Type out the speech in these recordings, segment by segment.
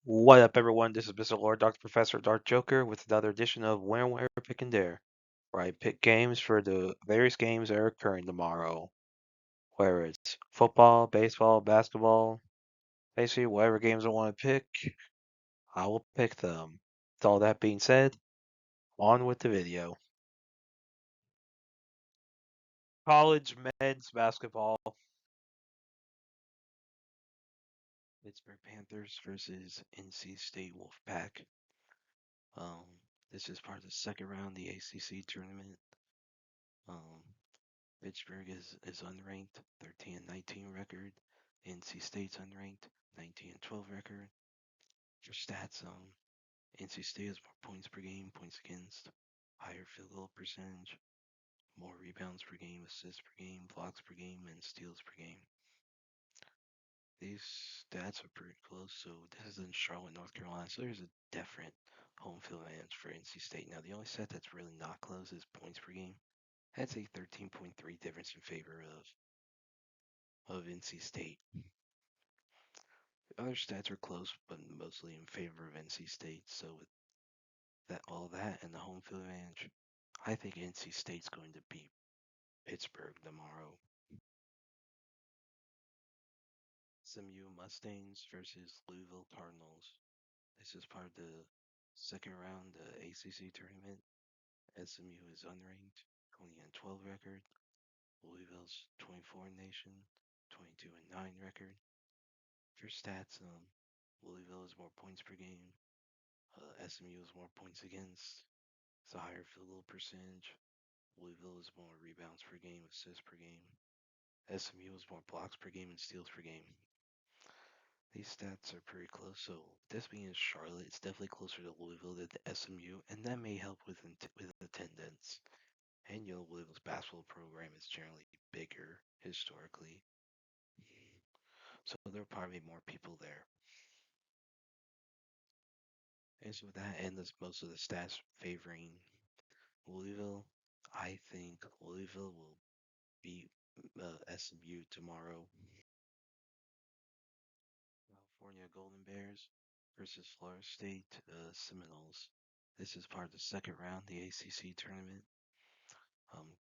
What up, everyone? This is Mr. Lord, Dr. Professor, Dark Joker, with another edition of When, Where, Pick, and Dare, where I pick games for the various games that are occurring tomorrow. Whether it's football, baseball, basketball, basically whatever games I want to pick, I will pick them. With all that being said, on with the video. College men's basketball. Pittsburgh Panthers versus NC State Wolfpack. Um, this is part of the second round of the ACC tournament. Um, Pittsburgh is unranked, 13-19 record. NC State's unranked, 19-12 record. For stats, NC State has more points per game, points against, higher field goal percentage, more rebounds per game, assists per game, blocks per game, and steals per game. These stats are pretty close. So this is in Charlotte, North Carolina. So there's a definite home field advantage for NC State. Now the only stat that's really not close is points per game. That's a 13.3 difference in favor of NC State. The other stats are close, but mostly in favor of NC State. So with all that and the home field advantage, I think NC State's going to beat Pittsburgh tomorrow. SMU Mustangs versus Louisville Cardinals. This is part of the second round of the ACC tournament. SMU is unranked, 20-12 record. Louisville's 24 nation, 22-9 record. For stats, Louisville has more points per game. SMU has more points against. It's a higher field goal percentage. Louisville is more rebounds per game, assists per game. SMU is more blocks per game and steals per game. These stats are pretty close. So this being in Charlotte, it's definitely closer to Louisville than the SMU, and that may help with attendance. And Louisville's basketball program is generally bigger historically, so there'll probably be more people there. And so with that, and this most of the stats favoring Louisville, I think Louisville will beat SMU tomorrow. California Golden Bears versus Florida State Seminoles. This is part of the second round, the ACC tournament.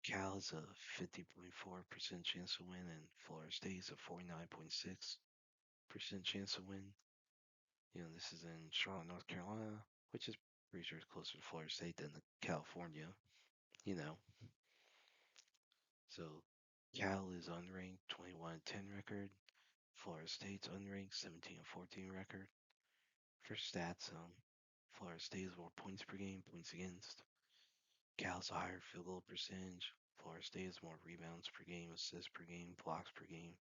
Cal has a 50.4% chance to win, and Florida State is a 49.6% chance to win. This is in Charlotte, North Carolina, which is pretty sure it's closer to Florida State than California. So Cal is unranked, 21-10 record. Florida State's unranked, 17-14 record. For stats, Florida State has more points per game, points against. Cal's a higher field goal percentage. Florida State has more rebounds per game, assists per game, blocks per game,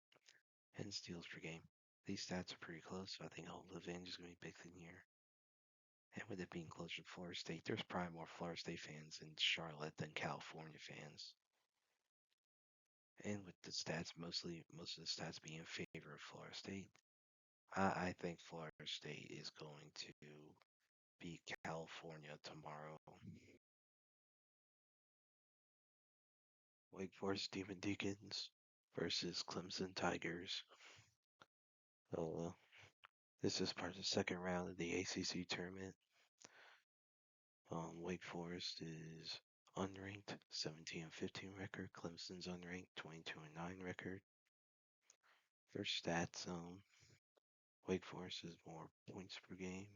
and steals per game. These stats are pretty close, so I think home advantage is going to be big thing here. And with it being closer to Florida State, there's probably more Florida State fans in Charlotte than California fans. And with the stats, most of the stats being in favor of Florida State, I think Florida State is going to beat California tomorrow. Wake Forest Demon Deacons versus Clemson Tigers. This is part of the second round of the ACC tournament. Wake Forest is unranked, 17-15 record. Clemson's unranked, 22-9 record. For stats, Wake Forest has more points per game,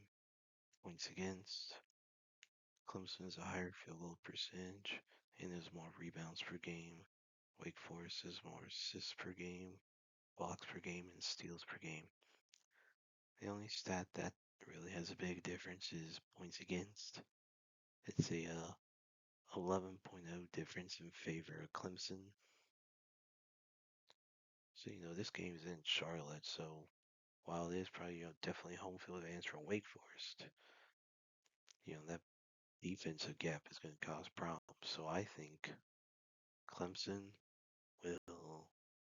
points against. Clemson has a higher field goal percentage and has more rebounds per game. Wake Forest has more assists per game, blocks per game, and steals per game. The only stat that really has a big difference is points against. It's a 11.0 difference in favor of Clemson. So, this game is in Charlotte, so while it is probably, definitely home field advantage for Wake Forest, that defensive gap is going to cause problems. So I think Clemson will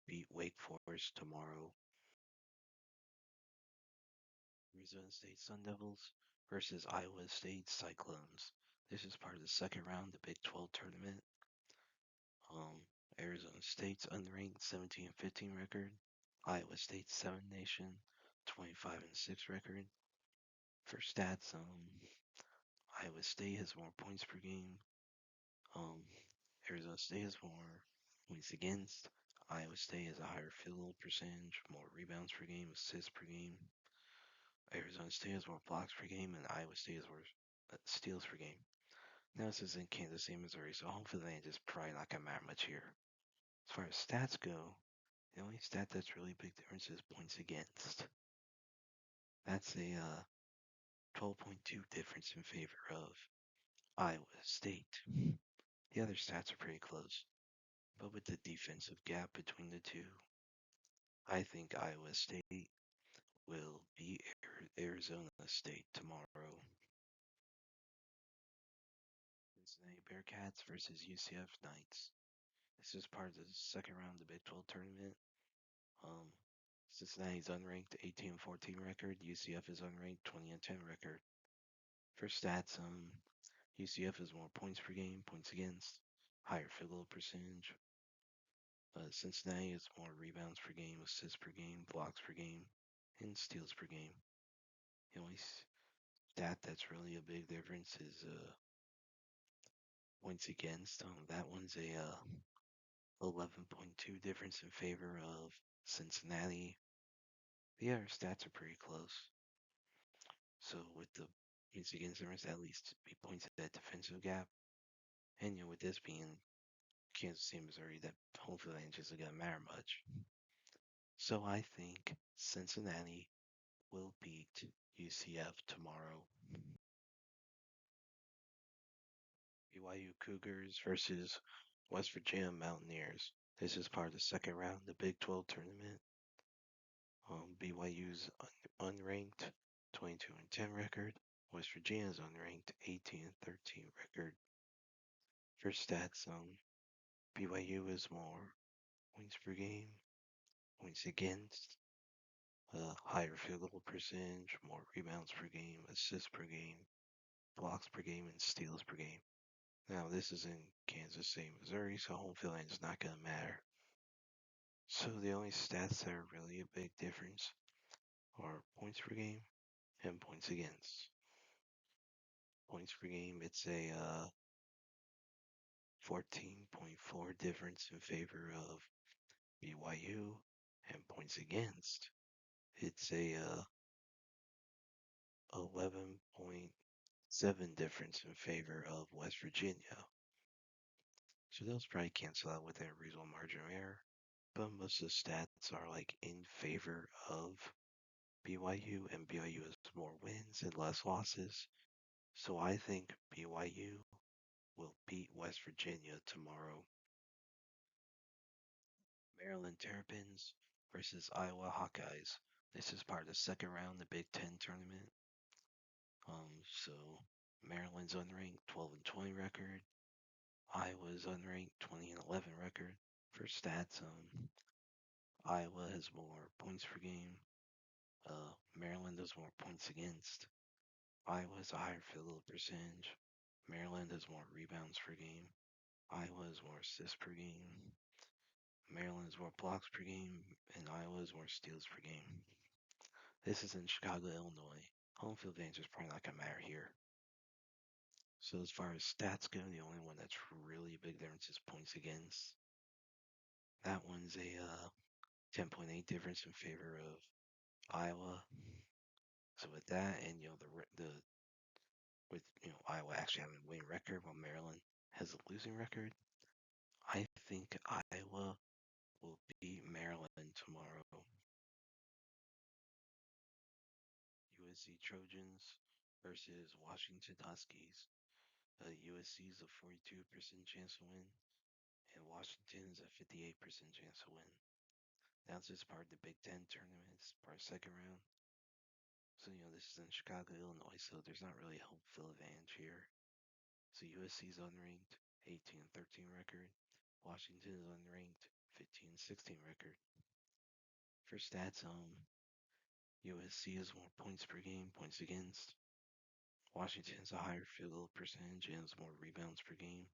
beat Wake Forest tomorrow. Arizona State Sun Devils versus Iowa State Cyclones. This is part of the second round of the Big 12 tournament. Arizona State's unranked, 17-15 record. Iowa State's 7 nation, 25-6 record. For stats, Iowa State has more points per game. Um, Arizona State has more points against. Iowa State has a higher field goal percentage, more rebounds per game, assists per game. Arizona State has more blocks per game, and Iowa State has more steals per game. Now this is in Kansas City, Missouri, so home field advantage is probably not gonna matter much here. As far as stats go, the only stat that's really big difference is points against. That's a 12.2 difference in favor of Iowa State. The other stats are pretty close, but with the defensive gap between the two, I think Iowa State will beat Arizona State tomorrow. Cincinnati Bearcats versus UCF Knights. This is part of the second round of the Big 12 tournament. Cincinnati's unranked 18-14 record. UCF is unranked 20-10 record. For stats, UCF has more points per game, points against, higher field goal percentage. Cincinnati has more rebounds per game, assists per game, blocks per game, and steals per game. The only stat that's really a big difference is points against. That one's a 11.2 difference in favor of Cincinnati. The other stats are pretty close. So with the points against difference, at least be points at that defensive gap. And with this being Kansas City, Missouri, that home field advantage isn't gonna matter much. So I think Cincinnati will beat UCF tomorrow. BYU Cougars versus West Virginia Mountaineers. This is part of the second round of the Big 12 tournament. BYU's unranked 22-10 record. West Virginia's unranked 18-13 record. For stats, BYU is more points per game, points against, higher field goal percentage, more rebounds per game, assists per game, blocks per game, and steals per game. Now, this is in Kansas City, Missouri, so home field advantage is not going to matter. So the only stats that are really a big difference are points per game and points against. Points per game, it's a 14.4 difference in favor of BYU, and points against, it's a 11.7 difference in favor of West Virginia. So those probably cancel out within a reasonable margin of error, but most of the stats are like in favor of BYU, and BYU has more wins and less losses. So I think BYU will beat West Virginia tomorrow. Maryland Terrapins versus Iowa Hawkeyes. This is part of the second round of the Big Ten tournament. So Maryland's unranked 12-20 record. Iowa's unranked 20-11 record. For stats, Iowa has more points per game. Maryland has more points against. Iowa has a higher field goal percentage. Maryland has more rebounds per game. Iowa has more assists per game. Maryland has more blocks per game, and Iowa has more steals per game. This is in Chicago, Illinois. Home field advantage is probably not going to matter here. So as far as stats go, the only one that's really a big difference is points against. That one's a 10.8 difference in favor of Iowa. So with that, and with Iowa actually having a winning record while Maryland has a losing record, I think Iowa will beat Maryland tomorrow. USC Trojans versus Washington Huskies. USC is a 42% chance to win, and Washington is a 58% chance to win. Now this is part of the Big Ten tournament. It's part of second round. So this is in Chicago, Illinois, so there's not really a home field advantage here. So USC's unranked 18-13 record. Washington is unranked 15-16 record. For stats, USC has more points per game, points against. Washington has a higher field goal percentage and has more rebounds per game.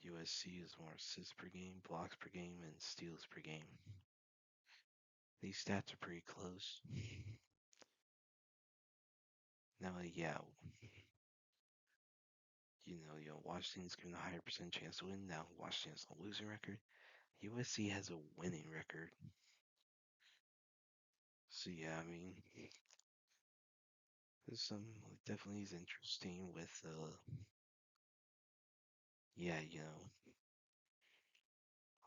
USC has more assists per game, blocks per game, and steals per game. These stats are pretty close. Now, yeah, Washington's given a higher percent chance to win. Now, Washington's a losing record. USC has a winning record. So yeah, I mean, there's some definitely is interesting with yeah,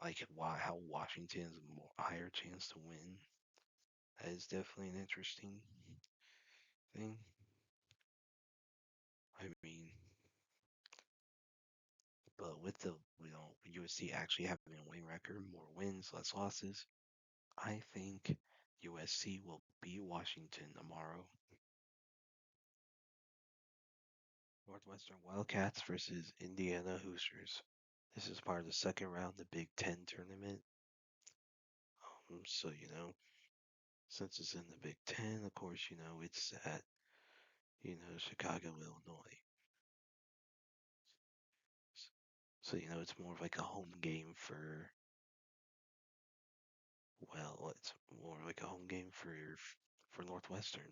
like how Washington has a more higher chance to win. That is definitely an interesting thing. I mean, but with the USC actually having a winning record, more wins, less losses, I think USC will beat Washington tomorrow. Northwestern Wildcats versus Indiana Hoosiers. This is part of the second round of the Big Ten tournament. So, since it's in the Big Ten, of course, it's at, Chicago, Illinois. So, it's more of like a home game it's more like a home game for Northwestern.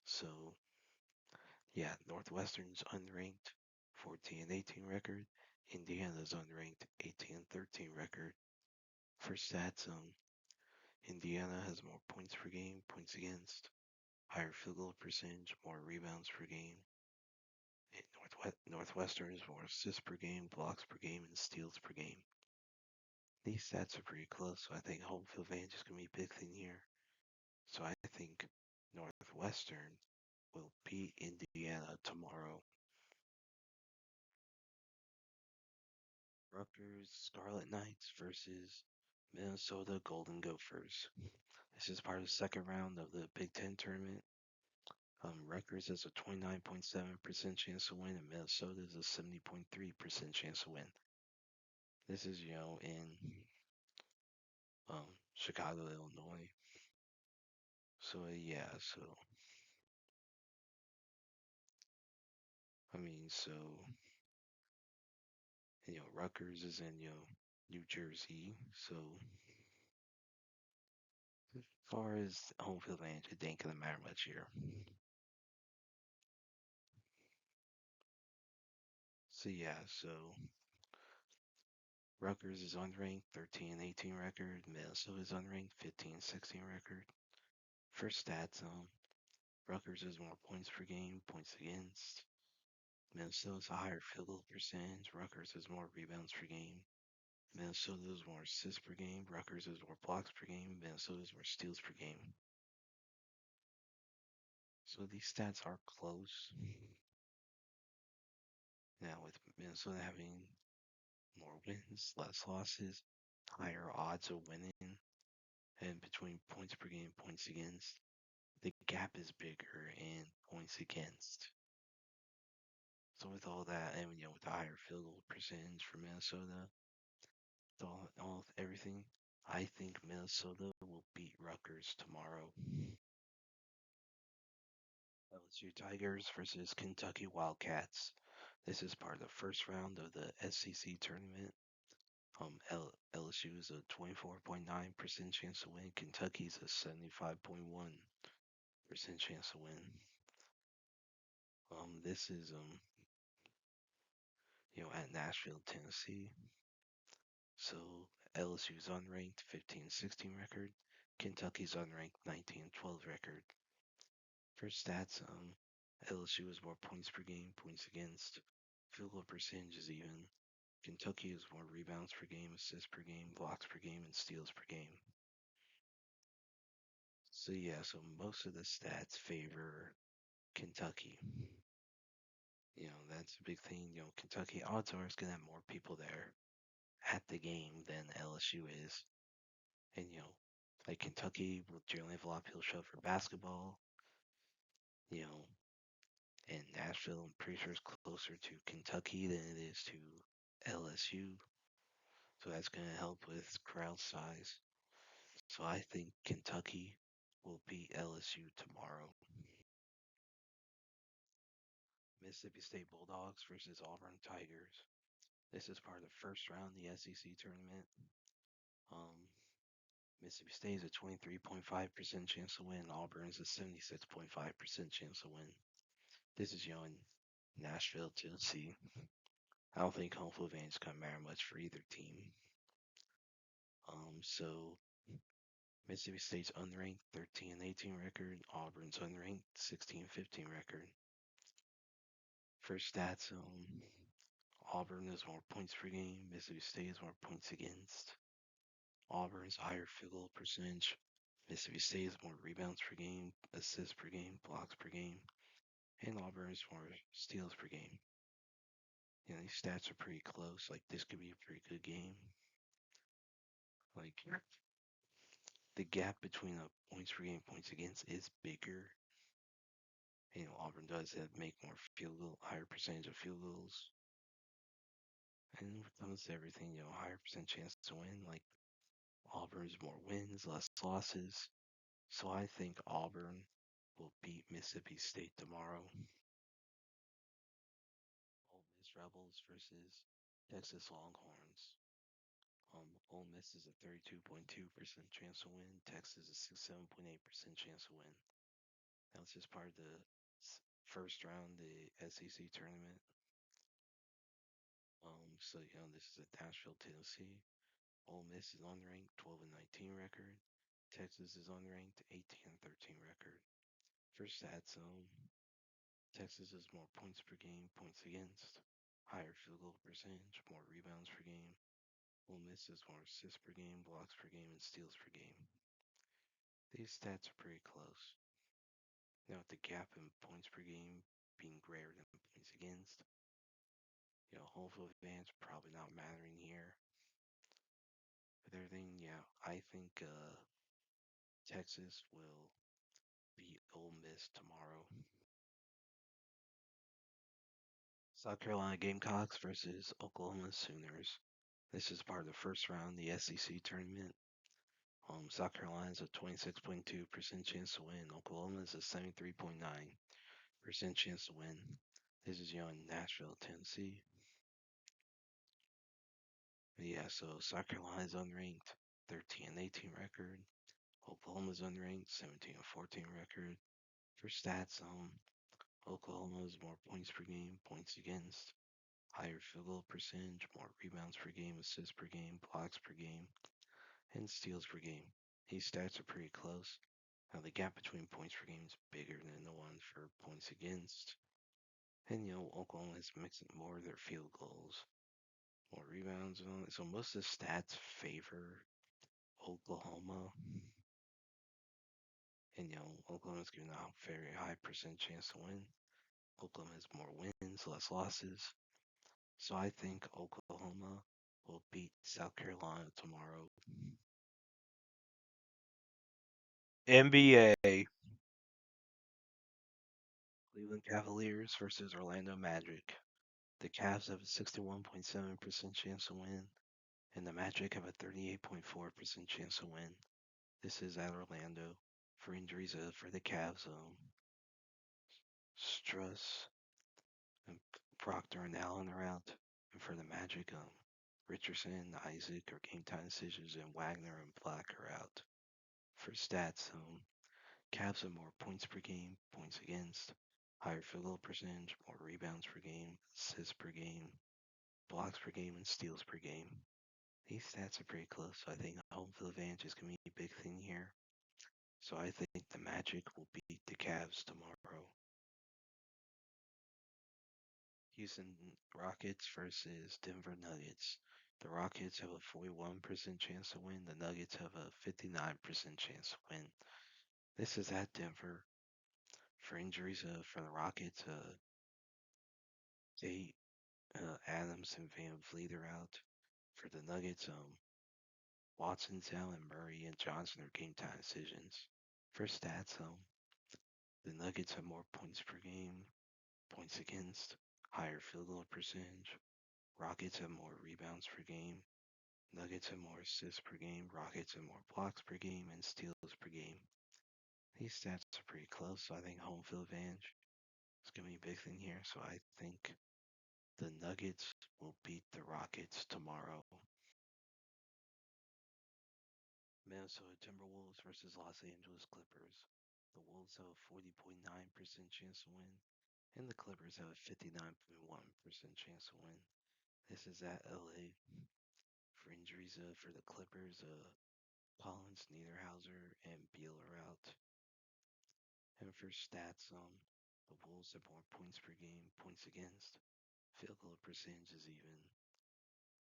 So, yeah, Northwestern's unranked 14-18 record. Indiana's unranked 18-13 record. For stats, Indiana has more points per game, points against, higher field goal percentage, more rebounds per game. Northwestern is more assists per game, blocks per game, and steals per game. These stats are pretty close, so I think home field advantage is going to be a big thing here. So I think Northwestern will beat Indiana tomorrow. Rutgers Scarlet Knights versus Minnesota Golden Gophers. This is part of the second round of the Big Ten tournament. Rutgers has a 29.7% chance to win, and Minnesota has a 70.3% chance to win. This is, in Chicago, Illinois. So yeah, I mean, Rutgers is in New Jersey. So as far as home field advantage, it ain't gonna matter much here. So yeah, Rutgers is unranked 13-18 record. Minnesota is unranked 15-16 record. For stats, Rutgers has more points per game, points against. Minnesota's a higher field goal percentage. Rutgers has more rebounds per game. Minnesota has more assists per game. Rutgers has more blocks per game. Minnesota has more steals per game. So these stats are close. Now with Minnesota having more wins, less losses, higher odds of winning, and between points per game, points against, the gap is bigger in points against. So with all that, and with the higher field goal percentage for Minnesota, everything, I think Minnesota will beat Rutgers tomorrow. LSU Tigers versus Kentucky Wildcats. This is part of the first round of the SEC tournament. LSU is a 24.9% chance to win. Kentucky's a 75.1% chance to win. This is at Nashville, Tennessee. So LSU's unranked 15-16 record. Kentucky's unranked 19-12 record. For stats, LSU has more points per game, points against. Field goal percentage is even. Kentucky has more rebounds per game, assists per game, blocks per game, and steals per game. So yeah, most of the stats favor Kentucky. That's a big thing. Kentucky odds are is gonna have more people there at the game than LSU is. And like Kentucky will generally have a lot of people show up for basketball. And Nashville, I'm pretty sure is closer to Kentucky than it is to LSU. So that's gonna help with crowd size. So I think Kentucky will beat LSU tomorrow. Mississippi State Bulldogs versus Auburn Tigers. This is part of the first round of the SEC tournament. Um, Mississippi State is a 23.5% chance to win. Auburn is a 76.5% chance to win. This is in Nashville, Tennessee. I don't think home field advantage can matter much for either team. So Mississippi State's unranked 13-18 record. Auburn's unranked 16-15 record. For stats, Auburn has more points per game. Mississippi State has more points against. Auburn's higher field goal percentage. Mississippi State has more rebounds per game, assists per game, blocks per game, and Auburn's more steals per game. These stats are pretty close. Like, this could be a pretty good game. Like, the gap between points per game, points against is bigger. Auburn does make more higher percentage of field goals. And when it comes to everything, higher percent chance to win. Like, Auburn's more wins, less losses. So I think Auburn will beat Mississippi State tomorrow. Ole Miss Rebels versus Texas Longhorns. Ole Miss is a 32.2% chance to win. Texas is a 67.8% chance to win. That was just part of the first round, the SEC tournament. So this is at Nashville, Tennessee. Ole Miss is unranked, 12-19 record. Texas is unranked, 18-13 record. For stats, Texas has more points per game, points against, higher field goal percentage, more rebounds per game. Ole Miss has more assists per game, blocks per game, and steals per game. These stats are pretty close. Now, with the gap in points per game being greater than points against, home field advantage probably not mattering here. With everything, I think Texas will beat Ole Miss tomorrow. South Carolina Gamecocks versus Oklahoma Sooners. This is part of the first round of the SEC tournament. South Carolina has a 26.2% chance to win. Oklahoma has a 73.9% chance to win. This is in Nashville, Tennessee. So South Carolina is unranked, 13-18 record. Oklahoma's unranked, 17-14 record. For stats, Oklahoma has more points per game, points against, higher field goal percentage, more rebounds per game, assists per game, blocks per game, and steals per game. These stats are pretty close. Now, the gap between points per game is bigger than the one for points against. And, Oklahoma is mixing more of their field goals, more rebounds, and all that. So most of the stats favor Oklahoma. And, Oklahoma's given a very high percent chance to win. Oklahoma has more wins, less losses. So I think Oklahoma will beat South Carolina tomorrow. NBA. Cleveland Cavaliers versus Orlando Magic. The Cavs have a 61.7% chance to win, and the Magic have a 38.4% chance to win. This is at Orlando. For injuries for the Cavs, Struss and Proctor and Allen are out. And for the Magic, Richardson, Isaac are game time decisions, and Wagner and Black are out. For stats, Cavs have more points per game, points against, higher field goal percentage, more rebounds per game, assists per game, blocks per game, and steals per game. These stats are pretty close, so I think home field advantage is going to be a big thing here. So I think the Magic will beat the Cavs tomorrow. Houston Rockets versus Denver Nuggets. The Rockets have a 41% chance to win. The Nuggets have a 59% chance to win. This is at Denver. For injuries for the Rockets, Adams and Van Vliet are out. For the Nuggets, Watson's out and Murray and Johnson are game time decisions. For stats, the Nuggets have more points per game, points against, higher field goal percentage. Rockets have more rebounds per game. Nuggets have more assists per game. Rockets have more blocks per game and steals per game. These stats are pretty close, so I think home field advantage is going to be a big thing here. So I think the Nuggets will beat the Rockets tomorrow. Minnesota Timberwolves versus Los Angeles Clippers. The Wolves have a 40.9% chance to win, and the Clippers have a 59.1% chance to win. This is at LA. For injuries for the Clippers, Collins, Niederhauser, and Beal are out. And for stats, the Wolves have more points per game, points against, field goal percentage is even.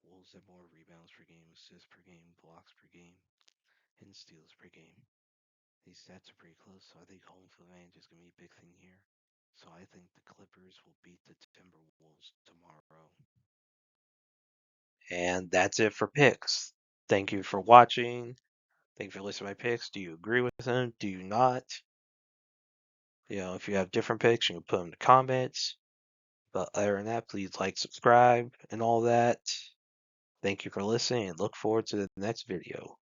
Wolves have more rebounds per game, assists per game, blocks per game, and steals per game. These stats are pretty close, so I think home field advantage is going to be a big thing here. So I think the Clippers will beat the Timberwolves tomorrow. And that's it for picks. Thank you for watching. Thank you for listening to my picks. Do you agree with them? Do you not? If you have different picks, you can put them in the comments. But other than that, please like, subscribe, and all that. Thank you for listening, and look forward to the next video.